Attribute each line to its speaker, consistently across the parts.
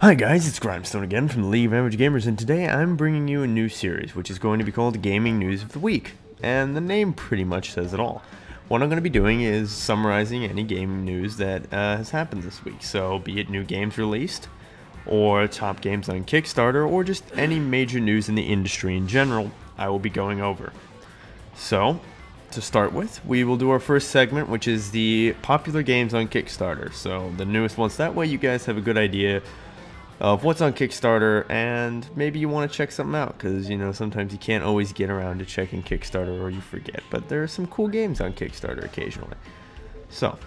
Speaker 1: Hi guys, it's Grymestone again from the League of Average Gamers, and today I'm bringing you a new series, which is going to be called Gaming News of the Week, and the name pretty much says it all. What I'm going to be doing is summarizing any gaming news that has happened this week, so be it new games released, or top games on Kickstarter, or just any major news in the industry in general, I will be going over. So, to start with, we will do our first segment, which is the popular games on Kickstarter, so the newest ones, that way you guys have a good idea of what's on Kickstarter, and maybe you want to check something out, because, sometimes you can't always get around to checking Kickstarter or you forget, but there are some cool games on Kickstarter occasionally. So,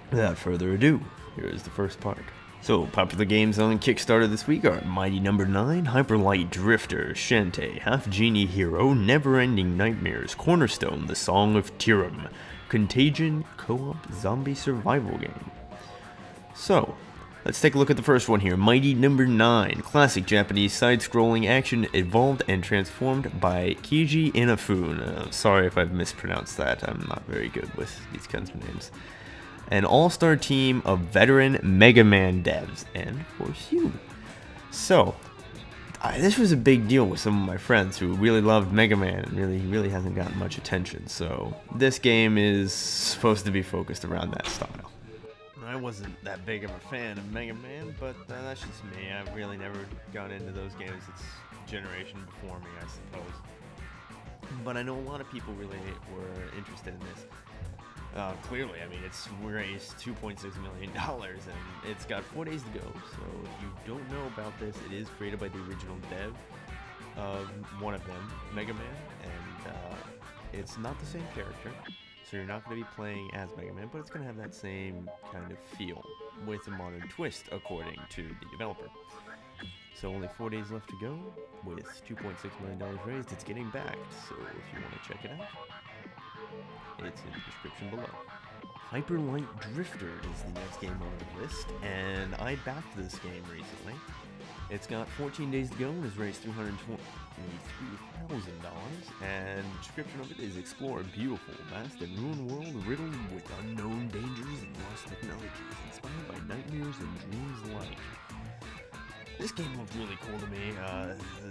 Speaker 1: without further ado, here is the first part. So, popular games on Kickstarter this week are Mighty Number 9, Hyperlight Drifter, Shantae, Half Genie Hero, Never-Ending Nightmares, Cornerstone, The Song of Tyrum, Contagion Co-op Zombie Survival Game. So, let's take a look at the first one here. Mighty Number 9, classic Japanese side-scrolling action evolved and transformed by Keiji Inafune. Sorry if I've mispronounced that. I'm not very good with these kinds of names. An all-star team of veteran Mega Man devs, and of course you. So, this was a big deal with some of my friends who really loved Mega Man and really hasn't gotten much attention. So, this game is supposed to be focused around that style. I wasn't that big of a fan of Mega Man, but that's just me. I've really never gone into those games. It's a generation before me, I suppose. But I know a lot of people really were interested in this. Clearly, I mean, it's raised $2.6 million, and it's got 4 days to go. So if you don't know about this, it is created by the original dev of one of them, Mega Man, and it's not the same character. So you're not going to be playing as Mega Man, but it's going to have that same kind of feel with a modern twist, according to the developer. So only 4 days left to go. With $2.6 million raised, it's getting backed. So if you want to check it out, it's in the description below. Hyperlight Drifter is the next game on the list, and I backed this game recently. It's got 14 days to go and has raised $323,000, and the description of it is explore a beautiful, vast, and ruined world riddled with unknown dangers and lost technologies, inspired by nightmares and dreams alike. This game looked really cool to me.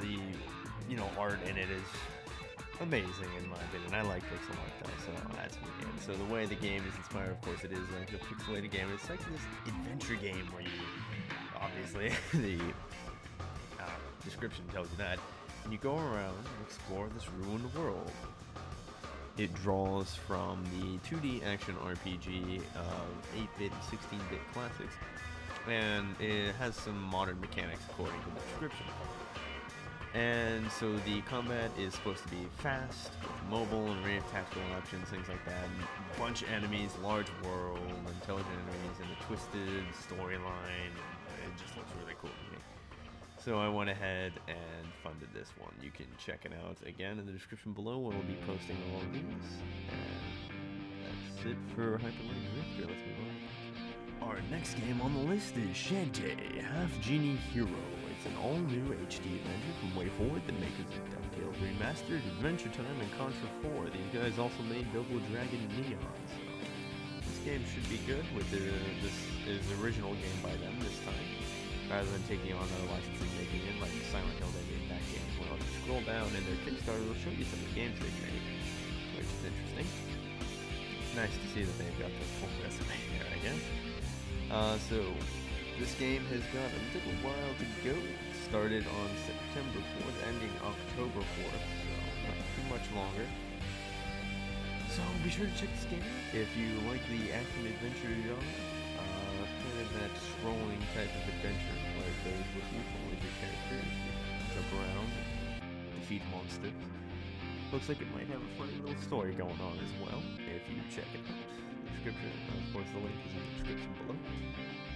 Speaker 1: The art in it is amazing in my opinion. I like pixel art though, so that's me. And so the way the game is inspired, of course, it is like a pixelated game. It's like this adventure game where you, obviously, the description tells you that, and you go around and explore this ruined world. It draws from the 2D action RPG of 8-bit and 16-bit classics, and it has some modern mechanics according to the description. And so the combat is supposed to be fast, mobile, and range tactical options, things like that. And a bunch of enemies, large world, intelligent enemies, and a twisted storyline. It just looks really cool to me. So I went ahead and funded this one. You can check it out again in the description below when we'll be posting all of these. And that's it for Hyperlight Drifter. Let's move on. Our next game on the list is Shantae, Half Genie Hero. It's an all-new HD adventure from WayForward, the makers of DuckTales Remastered, Adventure Time, and Contra 4. These guys also made Double Dragon Neon, so this game should be good. This is the original game by them this time, rather than taking on another license and making it like Silent Hill they made that game. Well, if you scroll down in their Kickstarter, they'll show you some of the games they've made, which is interesting. Nice to see that they've got the full resume there, I guess. So this game has got a little while to go. Started on September 4th, ending October 4th, so not too much longer. So be sure to check this game out if you like the action-adventure genre. Kind of that scrolling type of adventure where it goes with you, follow your characters, jump around, defeat monsters. Looks like it might have a funny little story going on as well if you check it out. The description, of course, the link is in the description below.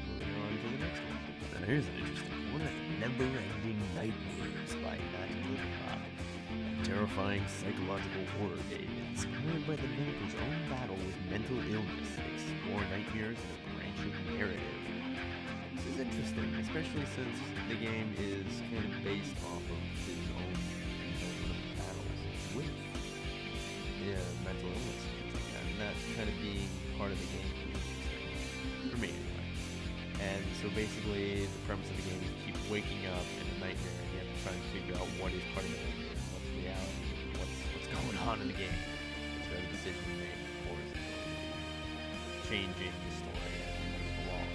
Speaker 1: Moving on to the next one. And here's an interesting one. Never-Ending Nightmares by Matt Woodcock. A terrifying psychological horror game inspired by the developer's own battle with mental illness. Explore nightmares in a branching narrative. This is interesting, especially since the game is kind of based off of his own battles with mental illness and that kind of being part of the game for me anyway. And so basically, the premise of the game is you keep waking up in a nightmare and you have to try and figure out what is part of the nightmare, what's reality, what's going on in the game. It's very decision you make, of course, changing the story as you move along.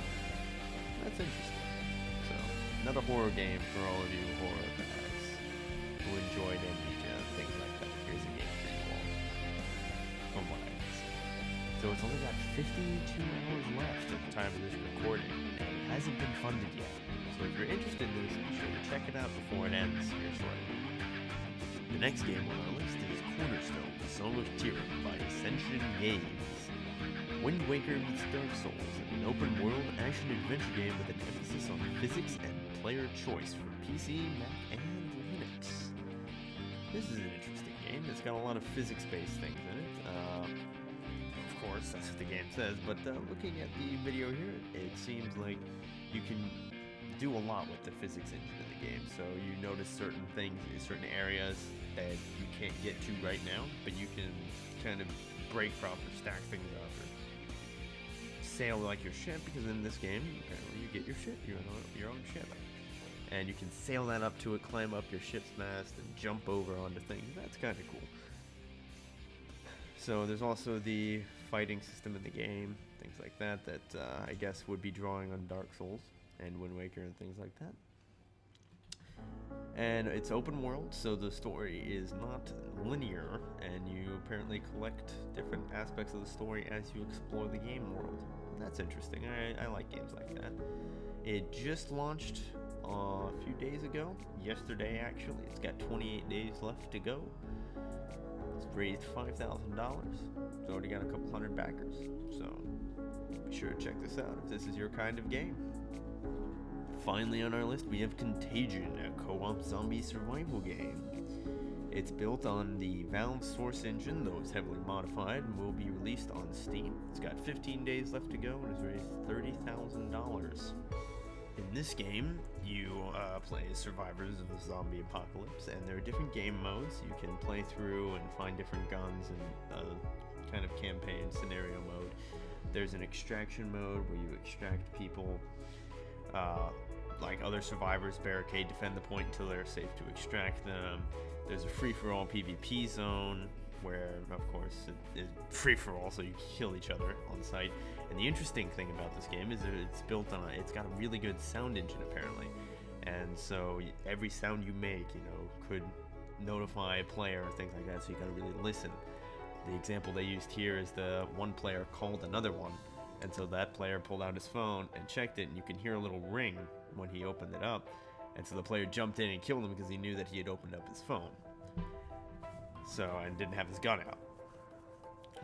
Speaker 1: That's interesting. So, another horror game for all of you horror fans who enjoyed Amnesia, things like that. Here's a game for you all, from what I can see. So it's only got 52 hours left at the time of this recording, and it hasn't been funded yet. So if you're interested in this, be sure to check it out before it ends here shortly. The next game on our list is Cornerstone, The Song of Tyranny by Ascension Games. Wind Waker meets Dark Souls, an open-world action-adventure game with an emphasis on physics and player choice for PC, Mac, and Linux. This is an interesting game. It's got a lot of physics-based things in it. Of course, that's what the game says, but looking at the video here, it seems like you can do a lot with the physics engine in the game. So you notice certain things in certain areas that you can't get to right now, but you can kind of break off or stack things up or sail like your ship, because in this game, apparently you get your ship, your own ship. And you can sail that up to it, climb up your ship's mast, and jump over onto things. That's kind of cool. So there's also the fighting system in the game, things like that, that I guess would be drawing on Dark Souls and Wind Waker and things like that. And it's open world, so the story is not linear, and you apparently collect different aspects of the story as you explore the game world. That's interesting. I like games like that. It just launched a few days ago, yesterday actually. It's got 28 days left to go. It's raised $5,000. It's already got a couple hundred backers, so be sure to check this out if this is your kind of game. Finally on our list, we have Contagion, a co-op zombie survival game. It's built on the Valve Source engine, though it's heavily modified, and will be released on Steam. It's got 15 days left to go and has raised $30,000. In this game, you play as survivors of a zombie apocalypse, and there are different game modes. You can play through and find different guns and kind of campaign scenario mode. There's an extraction mode where you extract people, like other survivors, barricade, defend the point until they're safe to extract them. There's a free-for-all PvP zone where, of course, it is free-for-all, so you kill each other on site. And the interesting thing about this game is that it's built on it's got a really good sound engine, apparently. And so every sound you make, could notify a player or things like that, so you gotta really listen. The example they used here is the one player called another one, and so that player pulled out his phone and checked it, and you can hear a little ring when he opened it up. And so the player jumped in and killed him because he knew that he had opened up his phone. And didn't have his gun out,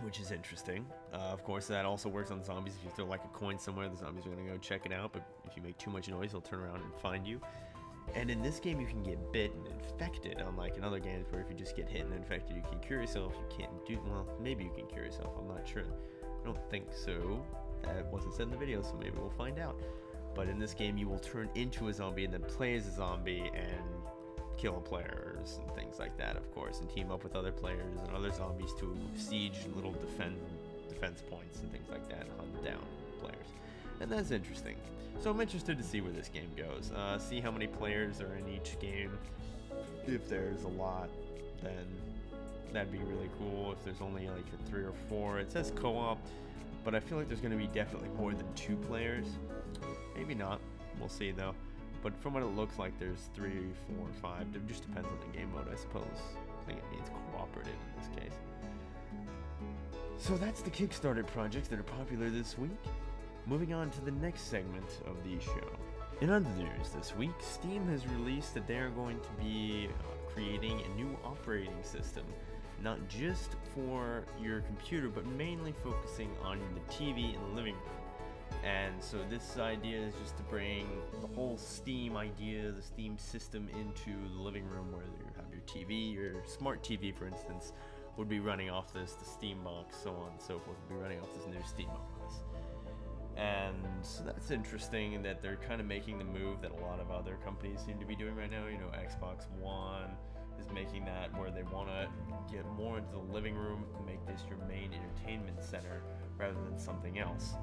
Speaker 1: which is interesting. Of course, that also works on zombies. If you throw like a coin somewhere, the zombies are going to go check it out, but if you make too much noise, they'll turn around and find you. And in this game, you can get bit and infected, unlike in other games where if you just get hit and infected, you can cure yourself. You can't do, well, maybe you can cure yourself, I'm not sure. I don't think so. That wasn't said in the video, so maybe we'll find out. But in this game, you will turn into a zombie and then play as a zombie and kill players and things like that, of course, and team up with other players and other zombies to siege little defense points and things like that, and hunt down players. And that's interesting. So I'm interested to see where this game goes. See how many players are in each game. If there's a lot, then that'd be really cool. If there's only like 3 or 4, it says co-op, but I feel like there's going to be definitely more than 2 players. Maybe not. We'll see though. But from what it looks like, there's 3, 4, 5. It just depends on the game mode, I suppose. I think it means cooperative in this case. So that's the Kickstarter projects that are popular this week. Moving on to the next segment of the show. In other news this week, Steam has released that they are going to be creating a new operating system. Not just for your computer, but mainly focusing on the TV in the living room. And so this idea is just to bring the whole Steam idea, the Steam system, into the living room where you have your TV, your smart TV, for instance, would be running off this, the Steam box, so on and so forth, would be running off this new Steam OS. And so that's interesting that they're kind of making the move that a lot of other companies seem to be doing right now. Xbox One is making that where they want to get more into the living room and make this your main entertainment center rather than something else.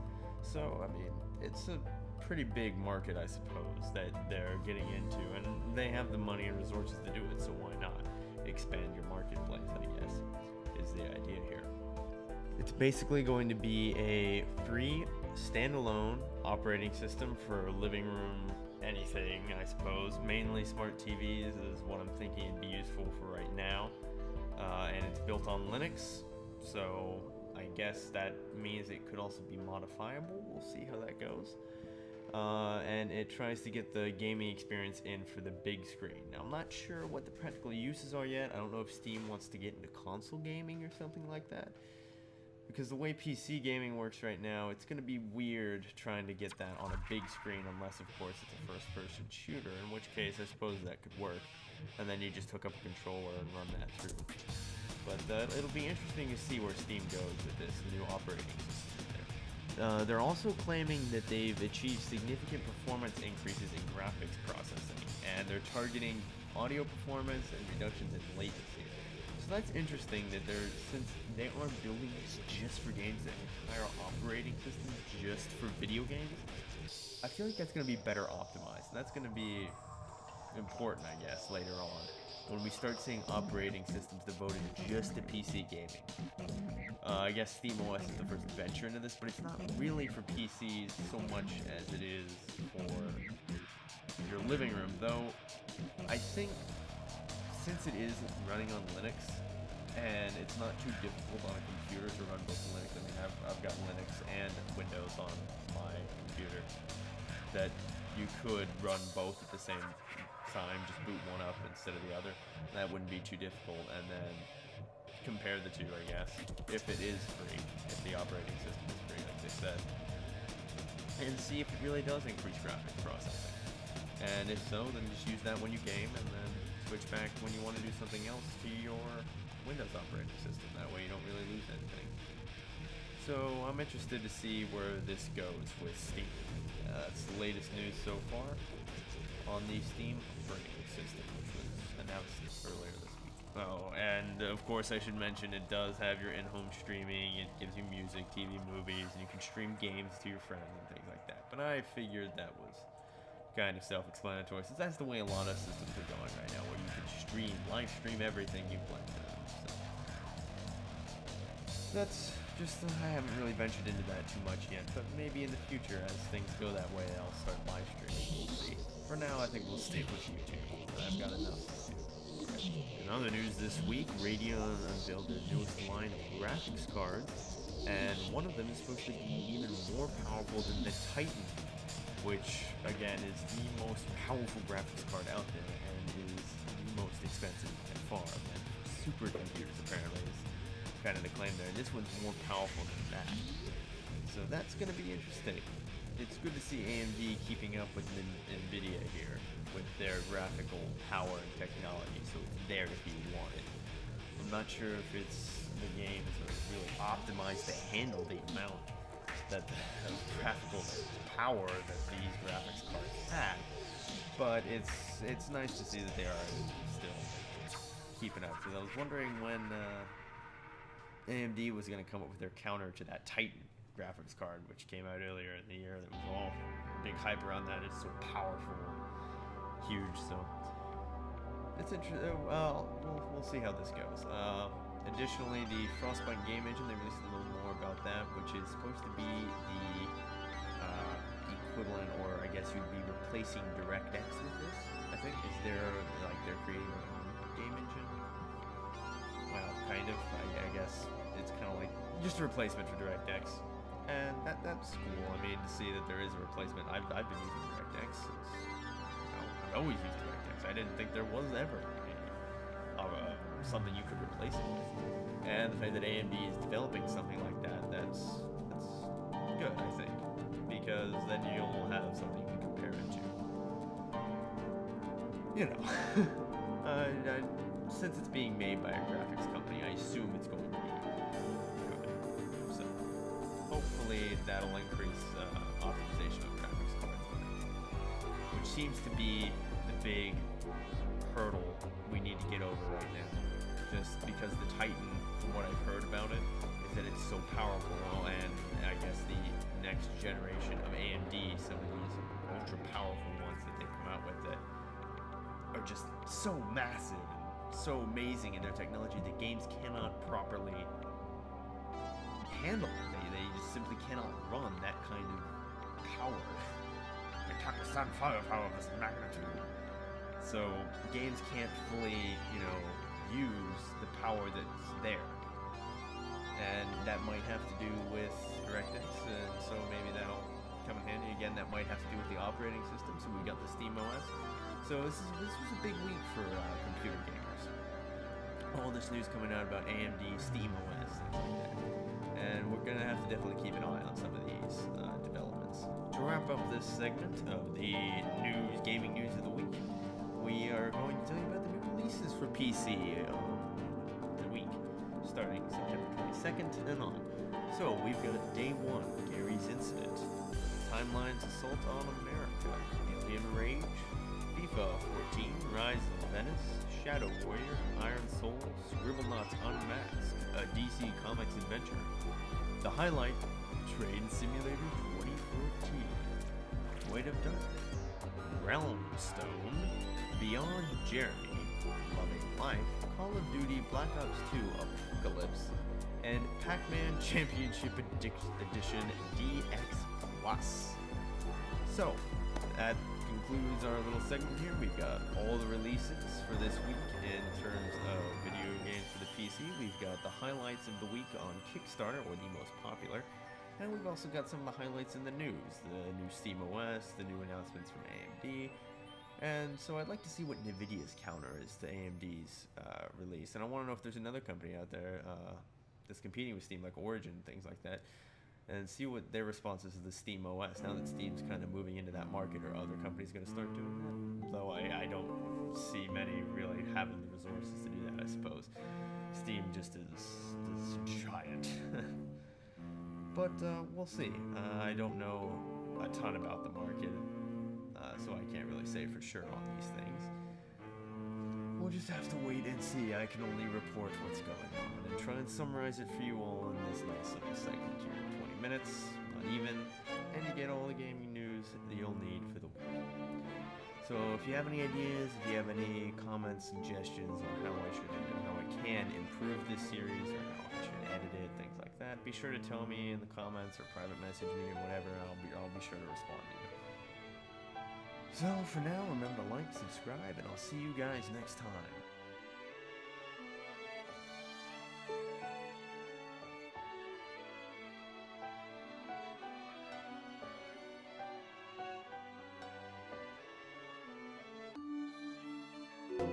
Speaker 1: So, I mean, it's a pretty big market, I suppose, that they're getting into, and they have the money and resources to do it, so why not expand your marketplace, I guess, is the idea here. It's basically going to be a free, standalone operating system for living room, anything, I suppose. Mainly smart TVs is what I'm thinking it'd be useful for right now, and it's built on Linux, so I guess that means it could also be modifiable. We'll see how that goes. And it tries to get the gaming experience in for the big screen. Now, I'm not sure what the practical uses are yet. I don't know if Steam wants to get into console gaming or something like that. Because the way PC gaming works right now, it's going to be weird trying to get that on a big screen, unless, of course, it's a first-person shooter, in which case I suppose that could work. And then you just hook up a controller and run that through. But it'll be interesting to see where Steam goes with this new operating system. They're also claiming that they've achieved significant performance increases in graphics processing, and they're targeting audio performance and reductions in latency. So that's interesting that since they are building this just for games, that entire operating system just for video games, I feel like that's going to be better optimized. And that's going to be important, I guess, later on, when we start seeing operating systems devoted just to PC gaming. I guess SteamOS is the first venture into this, but it's not really for PCs so much as it is for your living room, though I think since it is running on Linux, and it's not too difficult on a computer to run both Linux, I mean, I've got Linux and Windows on my computer, that you could run both at the same time, just boot one up instead of the other. That wouldn't be too difficult, and then compare the two, I guess, if it is free, if the operating system is free, like they said, and see if it really does increase graphics processing. And if so, then just use that when you game, and then switch back when you want to do something else to your Windows operating system. That way you don't really lose anything. So I'm interested to see where this goes with Steam. That's the latest news so far on the Steam operating system, which was announced earlier this week. Oh, and of course I should mention it does have your in-home streaming. It gives you music, TV, movies, and you can stream games to your friends and things like that. But I figured that was kind of self-explanatory, since that's the way a lot of systems are going right now, where you can live stream everything you play. So that's just, I haven't really ventured into that too much yet, but maybe in the future, as things go that way, I'll start live streaming. We'll see. For now, I think we'll stick with YouTube. I've got enough to do. In other news this week, Radeon unveiled their newest line of graphics cards, and one of them is supposed to be even more powerful than the Titan, which, again, is the most powerful graphics card out there, and is the most expensive by far. And supercomputers, apparently, is kind of the claim there. And this one's more powerful than that. So that's going to be interesting. It's good to see AMD keeping up with NVIDIA here, with their graphical power and technology, so it's there if you want it. I'm not sure if the games are really optimized to handle the amount of graphical power that these graphics cards have, but it's nice to see that they are still keeping up. Because I was wondering when AMD was going to come up with their counter to that Titan graphics card, which came out earlier in the year. That was all big hype around that. It's so powerful, huge. So it's interesting. We'll see how this goes. Additionally, the Frostbite game engine, they released a little more about that, which is supposed to be the equivalent, or I guess you'd be replacing DirectX with this. I think they're creating their own game engine. Well, kind of. I guess it's kind of like just a replacement for DirectX. And that's cool. I mean, to see that there is a replacement. I've been using DirectX since, I've always used DirectX. I didn't think there was ever something you could replace it with. And the fact that AMD is developing something like that, that's good, I think. Because then you'll have something you can compare it to. You know. Since it's being made by a graphics company, I assume it's going to be good. So hopefully that'll increase optimization of graphics cards, which seems to be the big hurdle we need to get over right now. Just because the Titan, from what I've heard about it, is that it's so powerful, and I guess the next generation of AMD, some of these ultra powerful ones that they come out with that are just so massive and so amazing in their technology that games cannot properly handle it. They just simply cannot run that kind of power. They can't withstand firepower of this magnitude. So games can't fully, use the power that's there. And that might have to do with DirectX, and so maybe that'll come in handy. Again, that might have to do with the operating system, so we got the Steam OS. So this was a big week for computer gamers. All this news coming out about AMD, Steam OS, things like that. And we're going to have to definitely keep an eye on some of these developments. To wrap up this segment of the gaming news of the week, we are going to tell you about the new releases for PC the week, starting September 22nd and on. So we've got Day 1, Gary's Incident, Timeline's Assault on America, Alien Rage, FIFA 14, Rise of Venice, Shadow Warrior, Iron Soul, Scribblenauts Unmasked, a DC Comics adventure, the highlight, Train Simulator 2014, Weight of Darkness, Realmstone, Beyond Jeremy, Loving Life, Call of Duty Black Ops 2 Apocalypse, and Pac-Man Championship Edition DX Plus. So, that concludes our little segment here. We've got all the releases for this week in terms of video games for the PC. We've got the highlights of the week on Kickstarter, or the most popular. And we've also got some of the highlights in the news. The new Steam OS, the new announcements from AMD. And so I'd like to see what NVIDIA's counter is to AMD's release. And I want to know if there's another company out there that's competing with Steam, like Origin, things like that, and see what their response is to the Steam OS. Now that Steam's kind of moving into that market, are other companies going to start doing that? Though I don't see many really having the resources to do that, I suppose. Steam just is giant. But we'll see. I don't know a ton about the market, so I can't really say for sure on these things. We'll just have to wait and see. I can only report what's going on and try and summarize it for you all in this nice little segment here. 20 minutes, not even, and you get all the gaming news that you'll need for the week. So if you have any ideas, if you have any comments, suggestions on how I can improve this series, or how I should edit it, things like that, be sure to tell me in the comments or private message me or whatever, and I'll be sure to respond to you. So for now, remember to like, subscribe, and I'll see you guys next time.